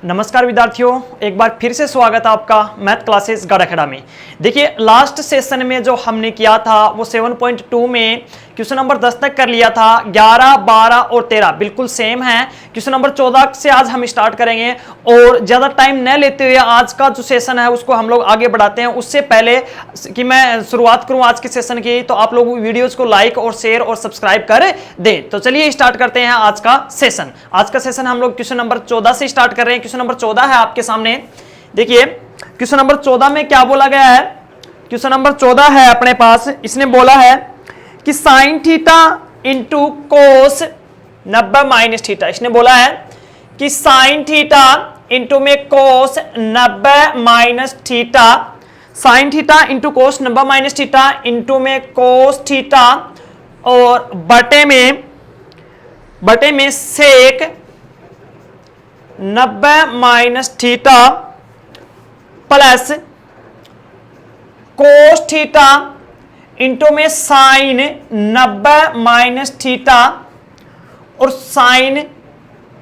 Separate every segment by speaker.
Speaker 1: नमस्कार विद्यार्थियों, एक बार फिर से स्वागत है आपका मैथ क्लासेस गढ़ अकेडमी। देखिए लास्ट सेशन में जो हमने किया था वो 7.2 में क्वेश्चन नंबर 10 तक कर लिया था। 11, 12 और 13 बिल्कुल सेम है। क्वेश्चन नंबर 14 से आज हम स्टार्ट करेंगे और ज़्यादा टाइम न लेते हुए आज का जो सेशन है उसको हम लोग आगे बढ़ाते हैं। उससे पहले कि मैं शुरुआत करूं आज के सेशन की, तो आप लोग वीडियोज़ को लाइक और शेयर और सब्सक्राइब कर दें। तो चलिए स्टार्ट करते हैं आज का सेशन। आज का सेशन हम लोग क्वेश्चन नंबर 14 से स्टार्ट कर रहे हैं। क्वेश्चन नंबर 14 है आपके सामने। देखिए क्वेश्चन नंबर 14 में क्या बोला गया है। क्वेश्चन नंबर 14 है अपने पास, इसने बोला है कि sign theta into cos 90 minus theta. इसने बोला है कि साइन थीटा इंटू में cos 90 minus theta, sine theta into cos 90 minus theta into में कोस थीटा और बटे में सेक 90 minus theta plus cos theta into में साइन 90 माइनस थीटा और साइन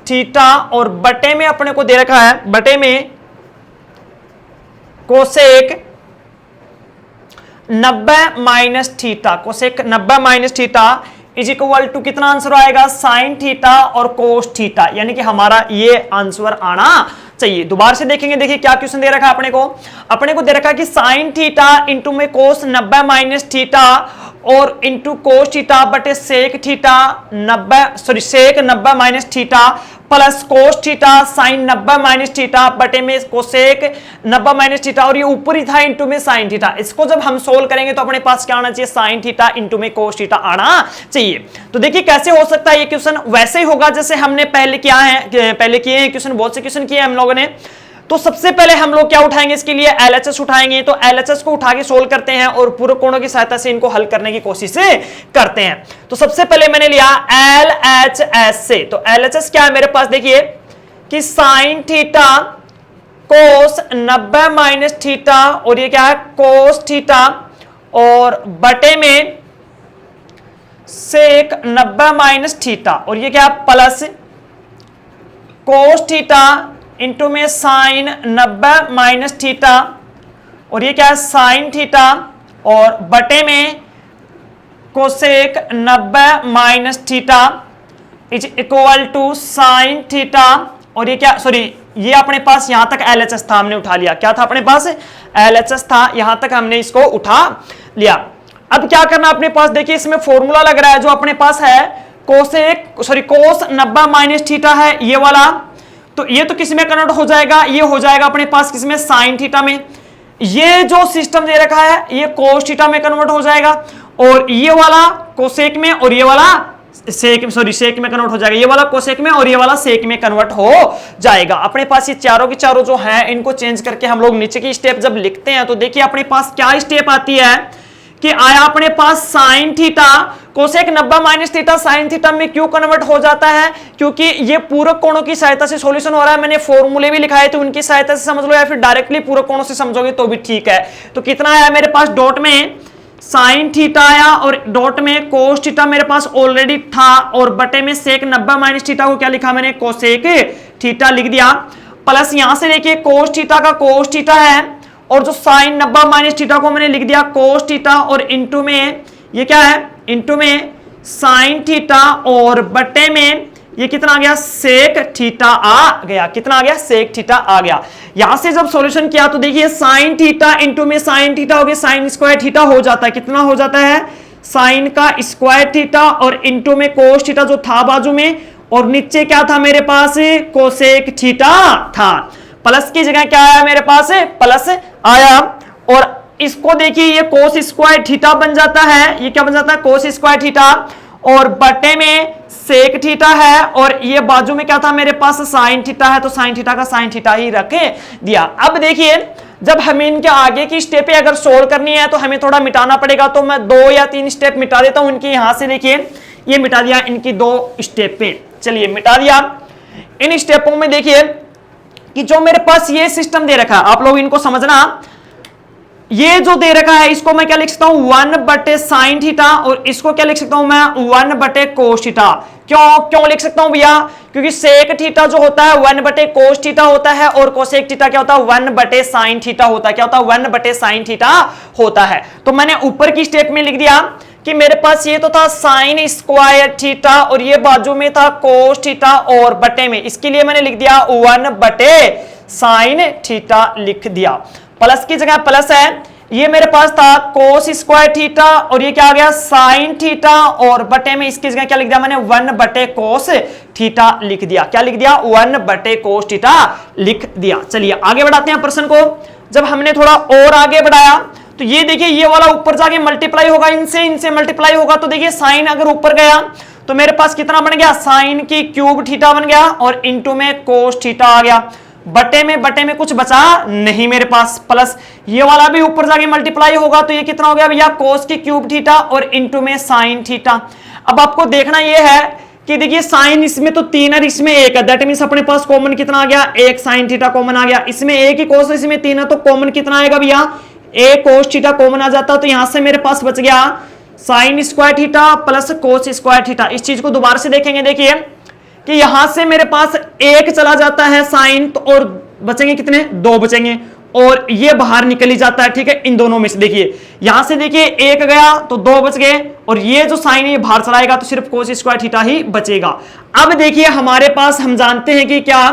Speaker 1: थीटा और बटे में अपने को दे रखा है, बटे में cosec 90 minus theta. Cosec 90 minus theta is equal to कितना आंसर आएगा, साइन थीटा और कोस थीटा, यानी कि हमारा ये आंसर आना चाहिए। दोबारा से देखेंगे, देखिए क्या क्वेश्चन दे रखा है अपने को दे रखा है कि साइन थीटा इंटू में कोस 90 माइनस थीटा और इंटू कोस थीटा बटे sec theta sec 90 minus theta plus cos theta sine 90 minus theta बटे में कोसेक 90 माइनस थीटा और ये ऊपर ही था इंटू में साइन थीटा। इसको जब हम सोल्व करेंगे तो अपने पास क्या आना चाहिए, साइन थीटा इंटू में कोस थीटा आना चाहिए। तो देखिए कैसे हो सकता है ये क्वेश्चन, वैसे ही होगा जैसे हमने पहले किए हैं क्वेश्चन, बहुत से क्वेश्चन किए हम लोगों ने। तो सबसे पहले हम लोग क्या उठाएंगे, इसके लिए एलएचएस उठाएंगे। तो एलएचएस को उठा के सोल्व करते हैं और पूरे कोणों की सहायता से इनको हल करने की कोशिश करते हैं। तो सबसे पहले मैंने लिया एलएचएस से। तो एलएचएस क्या है मेरे पास, देखिए कि sine theta cos 90 minus theta और ये क्या है कोस थीटा और बटे में सेक 90 माइनस थीटा और ये क्या प्लस कोस थीटा इंटू में साइन 90 माइनस थीटा और ये क्या है साइन थीटा और बटे में cosec 90 minus theta is equal to sine theta और ये क्या, सॉरी ये अपने पास यहां तक एलएचएस था, हमने उठा लिया। क्या था अपने पास, एलएचएस था, यहां तक हमने इसको उठा लिया। अब क्या करना अपने पास, देखिए इसमें फॉर्मूला लग रहा है जो अपने पास है कोस 90 माइनस थीटा है ये वाला। तो ये तो किस में कन्वर्ट हो जाएगा, ये हो जाएगा अपने पास किसमें, साइन थीटा में। ये जो सिस्टम दे रखा है ये कोस थीटा में कन्वर्ट हो जाएगा और ये वाला कोसेक में और ये वाला सेक में कन्वर्ट हो जाएगा। ये वाला कोसेक में और ये वाला सेक में कन्वर्ट हो जाएगा। अपने पास ये चारों की चारों जो है इनको चेंज करके हम लोग नीचे की स्टेप जब लिखते हैं तो देखिए अपने पास क्या स्टेप आती है कि आया अपने पास sine theta cosec 90 minus theta sine theta में क्यों कन्वर्ट हो जाता है, क्योंकि ये पूरक कोणों की सहायता से सॉल्यूशन हो रहा है। मैंने फॉर्मूले भी लिखाए थे, उनकी सहायता से समझ लो या फिर डायरेक्टली पूरक कोणों से समझोगे तो भी ठीक है। तो कितना आया मेरे पास, डॉट में साइन थीटा आया और डॉट में कोस थीटा मेरे पास ऑलरेडी था और बटे में सेक 90 माइनस थीटा को क्या लिखा मैंने, कोसेक थीटा लिख दिया। प्लस यहां से देखिए कोस थीटा का कोस थीटा है और जो साइन 90 माइनस थीटा को मैंने लिख दिया कोस थीटा और इंटू में ये क्या है, इंटू में साइन थीटा और बटे में ये कितना आ गया, सेक थीटा आ गया। कितना आ गया, सेक थीटा आ गया। यहां से जब सॉल्यूशन किया तो देखिए साइन थीटा इंटू में साइन थीटा हो गया, साइन स्क्वायर थीटा हो जाता है। कितना हो जाता है, साइन का स्क्वायर थीटा और इंटू में कोस थीटा जो था बाजू में और नीचे क्या था मेरे पास, कोसेक थीटा था। प्लस की जगह क्या आया मेरे पास, प्लस आया और इसको देखिए ये कोस स्क्वायर थीटा बन जाता है। ये क्या बन जाता है, कोस स्क्वायर थीटा और बटे में सेक थीटा है और ये बाजू में क्या था मेरे पास, साइन थीटा है। तो साइन थीटा का साइन थीटा ही रख दिया। अब देखिए जब हमें इनके आगे की स्टेप अगर सोल्व करनी है तो हमें थोड़ा मिटाना पड़ेगा। तो मैं 2 या 3 स्टेप मिटा देता हूं इनकी। यहां से देखिए ये मिटा दिया इनकी 2 स्टेप पे, चलिए मिटा दिया। इन स्टेपों में देखिए कि जो मेरे पास ये सिस्टम दे रखा है, आप लोग इनको समझना ये जो दे रखा है इसको मैं क्या लिख सकता हूं 1/sin थीटा, और इसको क्या लिख सकता हूं मैं 1/cos थीटा। क्यों लिख सकता हूं भैया? क्योंकि सेक थीटा जो होता है 1/cos थीटा होता है, और कोसेक थीटा क्या होता है 1/sin थीटा होता है। क्या होता है 1/sin थीटा होता है। तो मैंने ऊपर की स्टेप में लिख दिया कि मेरे पास ये तो था साइन स्क्वायर थीटा, और ये बाजू में था कोस थीटा, और बटे में इसके लिए मैंने लिख दिया 1/sin थीटा लिख दिया। प्लस की जगह प्लस है, ये मेरे पास था कोस स्क्वायर थीटा, और ये क्या आ गया साइन थीटा, और बटे में इसकी जगह क्या लिख दिया मैंने 1/cos थीटा लिख दिया। क्या लिख दिया 1/cos थीटा लिख दिया। चलिए आगे बढ़ाते हैं प्रश्न को। जब हमने थोड़ा और आगे बढ़ाया तो ये देखिए ये वाला ऊपर जाके मल्टीप्लाई होगा, इनसे मल्टीप्लाई होगा, तो देखिए साइन अगर ऊपर गया तो मेरे पास कितना बन गया साइन की क्यूब थीटा बन गया, और इंटू में कोस थीटा आ गया। बटे में कुछ बचा नहीं मेरे पास, प्लस ये वाला भी ऊपर जाके मल्टीप्लाई होगा, तो ये कितना हो गया भैया कोस की क्यूब थीटा और इंटू में साइन थीटा। अब आपको देखना ये है कि देखिए साइन इसमें तो 3 है, इसमें 1 है, दैट मींस अपने पास कॉमन कितना आ गया 1 साइन थीटा कॉमन आ गया। इसमें 1 ही कोस, इसमें 3 है, तो कॉमन कितना आएगा भैया 1 कोस थीटा कॉमन आ जाता, तो यहां से मेरे पास बच गया sine square theta plus cos square theta. इस चीज को दोबारा से देखेंगे, देखिए कि यहां से मेरे पास 1 चला जाता है साइन, तो और बचेंगे कितने 2 बचेंगे, और ये बाहर निकल ही जाता है, ठीक है। इन दोनों में से देखिए यहां से देखिए 1 गया तो 2 बच गए, और ये जो साइन है बाहर चलाएगा तो सिर्फ कोस स्क्वायर थीटा ही बचेगा। अब देखिए हमारे पास हम जानते हैं कि क्या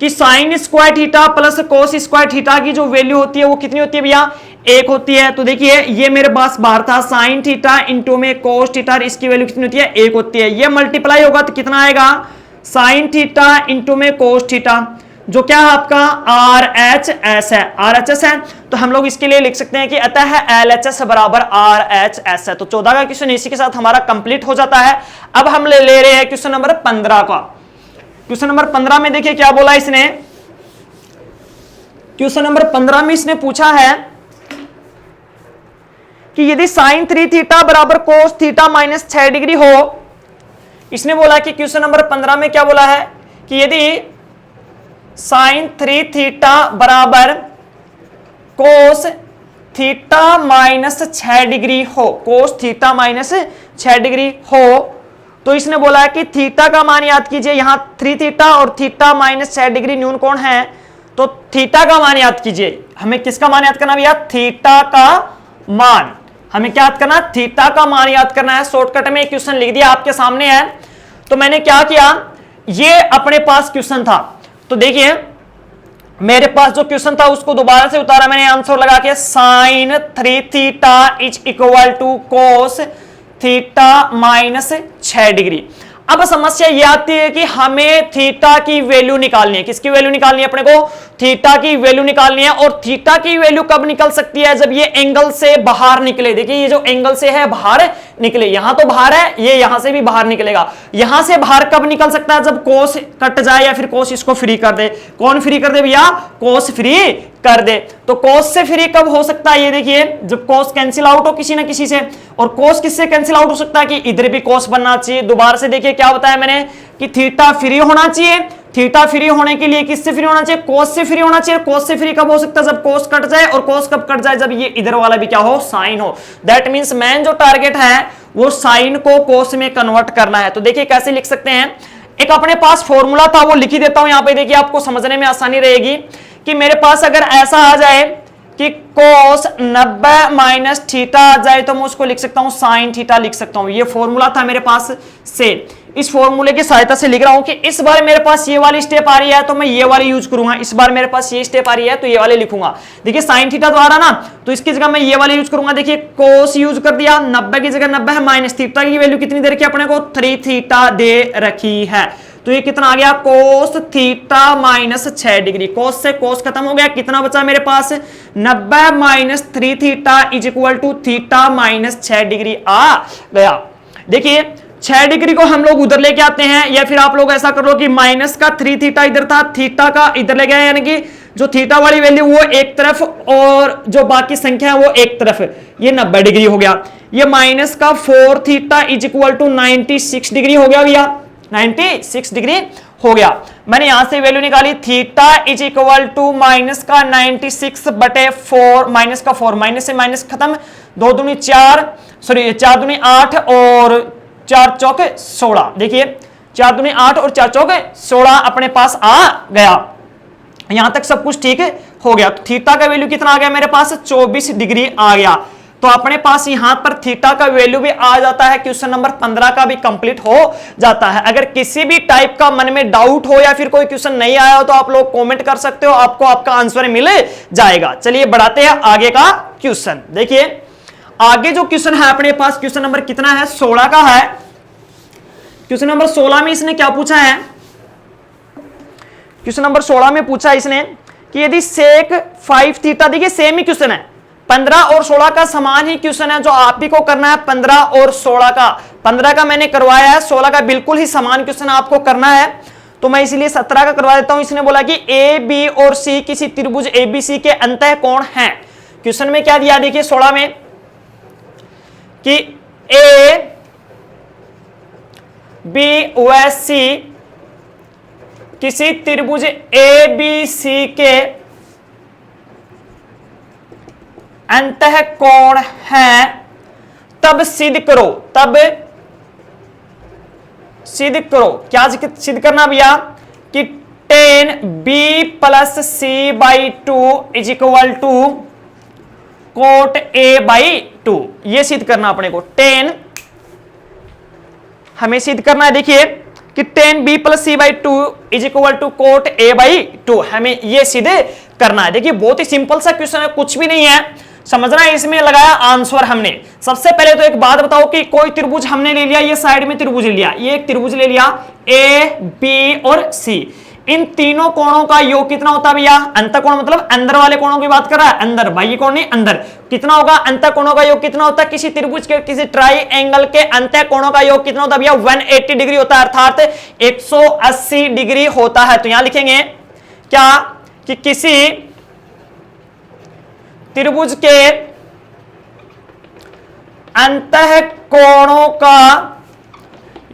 Speaker 1: कि sine square theta plus cos square theta की जो वैल्यू होती है वो कितनी होती है भैया 1 होती है। तो देखिए ये मेरे पास बाहर था साइन थीटा इंटू में कोस थीटा, इसकी वैल्यू कितनी होती है 1 होती है। ये मल्टीप्लाई होगा तो कितना आएगा साइन थीटा इंटू में कोस थीटा, जो क्या है आपका RHS है, RHS है। तो हम लोग इसके लिए लिख सकते हैं कि अतः LHS बराबर RHS है। तो 14 का क्वेश्चन इसी के साथ हमारा कंप्लीट हो जाता है। अब हम ले रहे हैं क्वेश्चन नंबर 15 का। क्वेश्चन नंबर 15 में देखिए क्या बोला इसने। क्वेश्चन नंबर 15 में इसने पूछा है कि यदि साइन 3 थीटा बराबर कोस थीटा माइनस 6 डिग्री हो। इसने बोला कि क्वेश्चन नंबर 15 में क्या बोला है कि यदि साइन 3 थीटा बराबर कोस थीटा माइनस 6 डिग्री हो, कोस थीटा माइनस 6 डिग्री हो, तो इसने बोला है कि थीटा का मान याद कीजिए। यहां 3 थीटा और थीटा माइनस 6 डिग्री न्यून कोण है, तो थीटा का मान याद कीजिए। हमें किसका मान याद करना भैया थीटा का मान। हमें क्या याद करना थीटा का मान याद करना है। शॉर्टकट में क्वेश्चन लिख दिया आपके सामने है। तो मैंने क्या किया, ये अपने पास क्वेश्चन था, तो देखिए मेरे पास जो क्वेश्चन था उसको दोबारा से उतारा मैंने, आंसर लगा के sine 3 theta is equal to cos theta minus 6 degree. अब समस्या ये आती है कि हमें थीटा की वैल्यू निकालनी है। किसकी वैल्यू निकालनी है अपने को थीटा की वैल्यू निकालनी है। और थीटा की वैल्यू कब निकल सकती है जब ये एंगल से बाहर निकले। देखिए ये जो एंगल से है बाहर निकले, यहां तो बाहर है, ये यहां से भी बाहर निकलेगा। यहां से बाहर कब निकल सकता है जब कोस कट जाए या फिर कोस इसको फ्री कर दे। कौन फ्री कर दे भैया कोस फ्री कर दे। तो कोस से फ्री कब हो सकता है, ये देखिए जब कोस कैंसिल आउट हो किसी ना किसी से। और कोस किससे कैंसिल आउट हो सकता है कि इधर भी कोस बनना चाहिए। दोबारा से देखिए क्या बताया मैंने कि थीटा फ्री होना चाहिए। थीटा फ्री होने के लिए किससे फ्री होना चाहिए कोस से फ्री होना चाहिए। कोस से फ्री कब हो सकता है जब कोस कट जाए, और कोस कब कट जाए जब ये इधर वाला भी क्या हो साइन हो। दैट मींस मेन जो टारगेट है वो साइन को कोस में कन्वर्ट करना है। तो देखिए कैसे लिख सकते हैं, एक अपने पास फॉर्मूला था वो लिख ही देता हूं यहां पे, देखिए आपको समझने में आसानी रहेगी। कि मेरे पास अगर ऐसा आ जाए कि कोस 90 माइनस थीटा आ जाए तो मैं उसको लिख सकता हूं साइन थीटा लिख सकता हूं। ये फॉर्मूला था मेरे पास से, इस फॉर्मूले की सहायता से लिख रहा हूं कि इस बार मेरे पास ये वाली स्टेप आ रही है तो मैं ये वाली यूज करूंगा। इस बार मेरे पास ये स्टेप आ रही है तो ये वाले लिखूंगा। देखिए साइन थीटा तो आ रहा ना, तो इसकी जगह मैं ये वाले यूज करूंगा। देखिए कोस यूज कर दिया, 90 की जगह 90 है, माइनस थीटा की वैल्यू कितनी दे रखी है अपने को 3 थीटा दे रखी है। तो ये कितना आ गया cos theta minus 6 degree. Cos से कोस खत्म हो गया, कितना बचा मेरे पास 90 minus 3 theta is equal to theta minus 6 degree आ गया। देखिए 6 डिग्री को हम लोग उधर लेके आते हैं, या फिर आप लोग ऐसा कर लो कि माइनस का 3 थीटा इधर था, थीटा का इधर ले गए, यानी कि जो थीटा वाली वैल्यू वो एक तरफ और जो बाकी संख्या है वो एक तरफ, ये 90 डिग्री हो गया। ये माइनस का 4 theta is equal to 96 degree हो गया भैया, 96 डिग्री हो गया। मैंने यहां से वैल्यू निकाली, theta is equal to minus का 96/4, माइनस का 4, माइनस से माइनस खत्म, 2 दूनी 4, सॉरी 4 दूनी 8 और 4 चौके 16। देखिए 4 दूनी 8 और 4 चौके 16 अपने पास आ गया। यहां तक सब कुछ ठीक हो गया। तो थीटा का वैल्यू कितना आ गया मेरे पास, 24 डिग्री आ गया। तो अपने पास यहां पर थीटा का वैल्यू भी आ जाता है, क्वेश्चन नंबर 15 का भी कंप्लीट हो जाता है। अगर किसी भी टाइप का मन में डाउट हो या फिर कोई क्वेश्चन नहीं आया हो तो आप लोग कमेंट कर सकते हो, आपको आपका आंसर मिल जाएगा। चलिए बढ़ाते हैं आगे का क्वेश्चन। देखिए आगे जो क्वेश्चन है अपने पास, क्वेश्चन नंबर कितना है, 16 का है। क्वेश्चन नंबर 16 में इसने क्या पूछा है, क्वेश्चन नंबर 16 में पूछा इसने कि यदि सेक 5 थीटा, देखिए सेम ही क्वेश्चन है, 15 और 16 का समान ही क्वेश्चन है जो आप ही को करना है। 15 और 16 का, 15 का मैंने करवाया है, 16 का बिल्कुल ही समान क्वेश्चन आपको करना है, तो मैं इसलिए 17 का करवा देता हूं। इसने बोला कि ए बी और सी किसी त्रिभुज एबीसी के अंतः कोण है। क्वेश्चन में क्या दिया, देखिए 16 में कि ए बी व सी किसी त्रिभुज ए बी सी के अंतः कोण है, तब सिद्ध करो, तब सिद्ध करो। क्या सिद्ध करना भैया कि tan b plus C by 2 is equal to cot a by 2, ये सिद्ध करना अपने को। tan हमें सिद्ध करना है, देखिए कि tan b plus C by 2 is equal to cot a by 2, हमें ये सिद्ध करना है। देखिए बहुत ही सिंपल सा क्वेश्चन है, कुछ भी नहीं है, समझना है। इसमें लगाया आंसर हमने। सबसे पहले तो एक बात बताओ कि कोई त्रिभुज हमने ले लिया, ये साइड में त्रिभुज ले लिया, ये एक त्रिभुज ले लिया ए बी और सी, इन तीनों कोणों का योग कितना होता है भैया, अंतःकोण मतलब अंदर वाले कोणों की बात कर रहा है, अंदर, बाह्य कोण नहीं अंदर। कितना होगा, अंतःकोणों का योग कितना होता है, किसी त्रिभुज के किसी ट्राइएंगल के अंतःकोणों का योग कितना होता है भैया, 180 डिग्री होता है, अर्थात 180 डिग्री होता है। तो यहां लिखेंगे क्या कि किसी त्रिभुज के अंतःकोणों का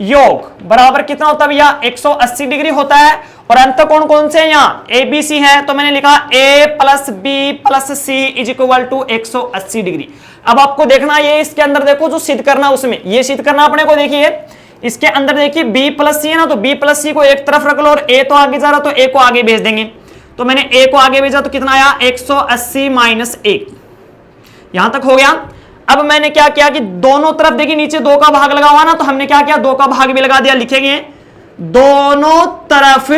Speaker 1: योग बराबर कितना होता है भैया, 180 डिग्री होता है। और अंतःकोण कौन से हैं, यहाँ ए बी सी है, तो मैंने लिखा a plus B plus C is equal to 180 degree. अब आपको देखना ये इसके अंदर देखो जो सिद्ध करना, उसमें ये सिद्ध करना अपने को। देखिए इसके अंदर देखिए b प्लस सी है ना, तो b प्लस सी को एक तरफ रख लो और a तो आगे जा रहा, तो a को आगे भेज देंगे। तो मैंने a को आगे भेजा तो कितना आया, 180 माइनस 1, यहां तक हो गया। अब मैंने क्या किया कि दोनों तरफ देखिए नीचे 2 का भाग लगा हुआ ना, तो हमने क्या किया, 2 का भाग भी लगा दिया। लिखेंगे दोनों तरफ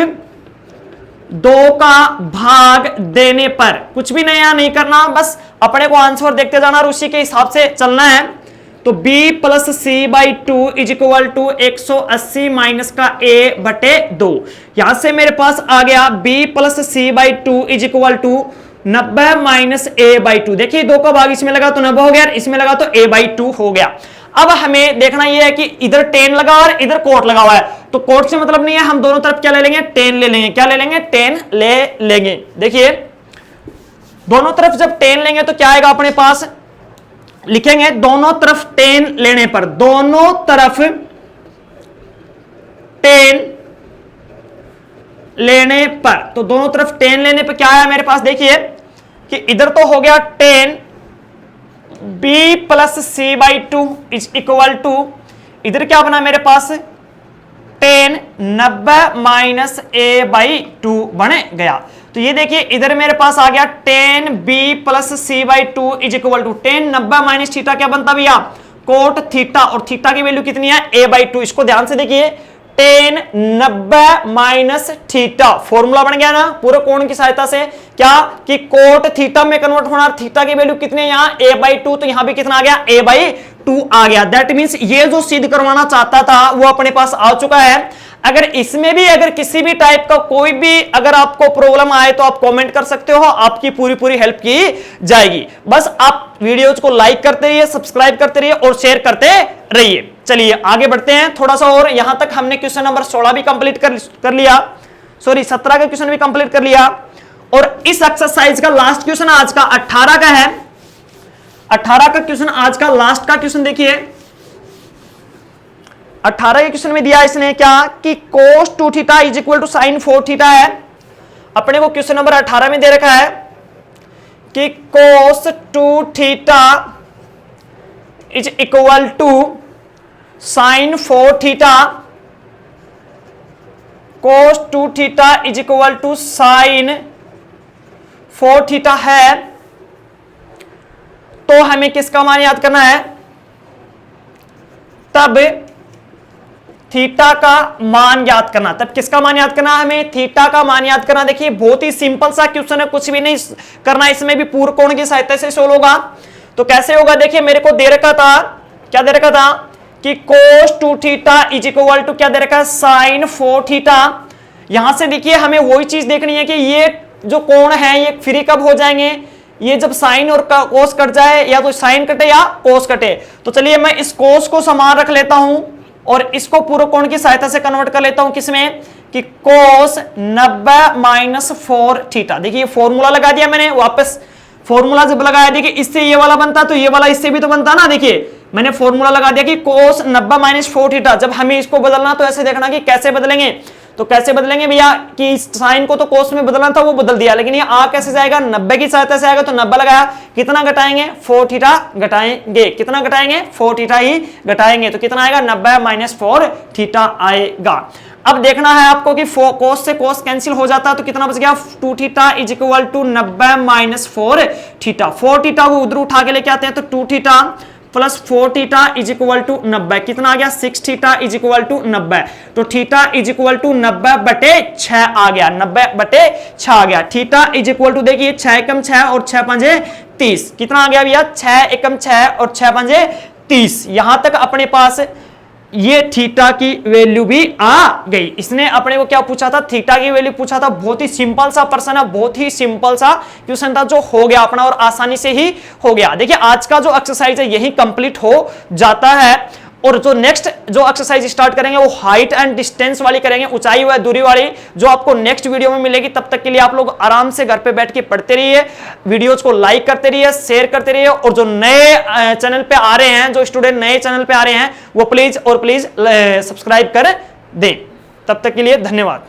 Speaker 1: 2 का भाग देने पर, कुछ भी नया नहीं करना, बस अपने को आंसर देखते जाना और उसी के हिसाब से चलना है। तो b plus C by 2 is equal to 180 minus का a बटे 2, यहां से मेरे पास आ गया b plus C by 2 is equal to 90 minus a by 2। देखिए 2 का भाग इसमें लगा तो 90 हो गया, इसमें लगा तो a बाई 2 हो गया। अब हमें देखना यह है कि इधर tan लगा और इधर कोट लगा हुआ है, तो कोट से मतलब नहीं है, हम दोनों तरफ क्या ले लेंगे, tan ले लेंगे। क्या ले लेंगे, tan ले लेंगे। देखिए दोनों तरफ जब tan लेंगे तो क्या आएगा अपने पास, लिखेंगे दोनों तरफ tan लेने पर, दोनों तरफ tan लेने पर, तो दोनों तरफ tan लेने पर क्या आया मेरे पास, देखिए कि इधर तो हो गया tan b plus C by 2 is equal to, इधर क्या बना मेरे पास, tan 90 माइनस a बाई 2 बन गया। तो ये देखिए इधर मेरे पास आ गया tan b plus C by 2 is equal to tan 90 minus theta क्या बनता भैया, कोट थीटा, और थीटा की वैल्यू कितनी है, a बाई 2। इसको ध्यान से देखिए, tan 90 माइनस थीटा, फॉर्मूला बन गया ना पूरे कोण की सहायता से, क्या कि कोट थीटा में कन्वर्ट होना, थीटा की वैल्यू कितनी है यहाँ, a बाई 2, तो यहां भी कितना आ गया, a बाई 2 आ गया। दैट मींस ये जो सिद्ध करवाना चाहता था वो अपने पास आ चुका है। अगर इसमें भी अगर किसी भी टाइप का कोई भी अगर आपको प्रॉब्लम आए तो आप कमेंट कर सकते हो, आपकी पूरी हेल्प की जाएगी। बस आप वीडियोज को लाइक करते रहिए, सब्सक्राइब करते रहिए और शेयर करते रहिए। चलिए आगे बढ़ते हैं थोड़ा सा और। यहां तक हमने क्वेश्चन नंबर 16 भी कंप्लीट कर लिया, सॉरी 17 का क्वेश्चन भी कंप्लीट कर लिया। और इस एक्सरसाइज का लास्ट क्वेश्चन आज का 18 का है। 18 का क्वेश्चन आज का लास्ट का क्वेश्चन देखिए, 18 के क्वेश्चन में दिया इसने क्या कि cos 2 theta is equal to sine 4 theta है। अपने को क्वेश्चन नंबर 18 में दे रखा है कि cos 2 theta is equal to sine 4 theta, cos 2 theta is equal to sine 4 theta है। तो हमें किसका मान याद करना है, तब थीटा का मान याद करना, तब किसका मान याद करना, हमें थीटा का मान याद करना। देखिए बहुत ही सिंपल सा क्वेश्चन है, कुछ भी नहीं करना, इसमें भी पूर्ण कोण की सहायता से सोल्व होगा। तो कैसे होगा, देखिए मेरे को दे रखा था, क्या दे रखा था कि cos 2 theta is equal to क्या दे रखा है, साइन 4 थीटा। यहां से देखिए हमें वही चीज देखनी है कि ये जो कोण है ये फ्री कब हो जाएंगे, ये जब साइन और कोस कट जाए, या तो साइन कटे या कोस कटे। तो चलिए मैं इस कोस को समान रख लेता हूं और इसको पूर्ण कोण की सहायता से कन्वर्ट कर लेता हूं, किसमें कि cos 90 माइनस 4 थीटा। देखिए फॉर्मूला लगा दिया मैंने, वापस फॉर्मूला जब लगाया, देखिए इससे ये वाला बनता तो ये वाला इससे भी तो बनता ना। देखिए मैंने फॉर्मूला लगा दिया कि cos 90 माइनस 4 थीटा। जब हमें इसको बदलना तो ऐसे देखना कि कैसे बदलेंगे, तो कैसे बदलेंगे भैया कि साइन को तो कोस में बदलना था वो बदल दिया, लेकिन ये आ कैसे जाएगा, 90 की सहायता से आएगा। तो 90 लगाया, कितना घटाएंगे, 4 थीटा घटाएंगे, कितना घटाएंगे, 4 थीटा ही घटाएंगे। तो कितना आएगा, 90 माइनस 4 थीटा आएगा। अब देखना है आपको कि कोस से कोस कैंसिल हो जाता है तो कितना बच गया, 2 theta is equal to 90 minus 4 theta. 4 theta को उधर उठा के लेके आते हैं तो 2 theta plus 4 theta is equal to 90, कितना आ गया, 6 थीटा इज इक्वल टू 90। तो थीटा इज इक्वल टू 90 बटे 6 आ गया, 90 बटे 6 आ गया। थीटा इज इक्वल टू देखिए 6 एकम 6 और 6 पंजे 30, कितना आ गया भैया, 6 एकम 6 और 6 पंजे 30। यहां तक अपने पास ये थीटा की वैल्यू भी आ गई। इसने अपने को क्या पूछा था, थीटा की वैल्यू पूछा था। बहुत ही सिंपल सा प्रश्न है, बहुत ही सिंपल सा क्वेश्चन था जो हो गया अपना और आसानी से ही हो गया। देखिए आज का जो एक्सरसाइज है यही कंप्लीट हो जाता है और जो नेक्स्ट जो एक्सरसाइज स्टार्ट करेंगे वो हाइट एंड डिस्टेंस वाली करेंगे, ऊंचाई व दूरी वाली, जो आपको नेक्स्ट वीडियो में मिलेगी। तब तक के लिए आप लोग आराम से घर पे बैठ के पढ़ते रहिए, वीडियोज को लाइक करते रहिए, शेयर करते रहिए, और जो नए चैनल पे आ रहे हैं, जो स्टूडेंट नए चैनल पे आ रहे हैं वो प्लीज सब्सक्राइब कर दें। तब तक के लिए धन्यवाद।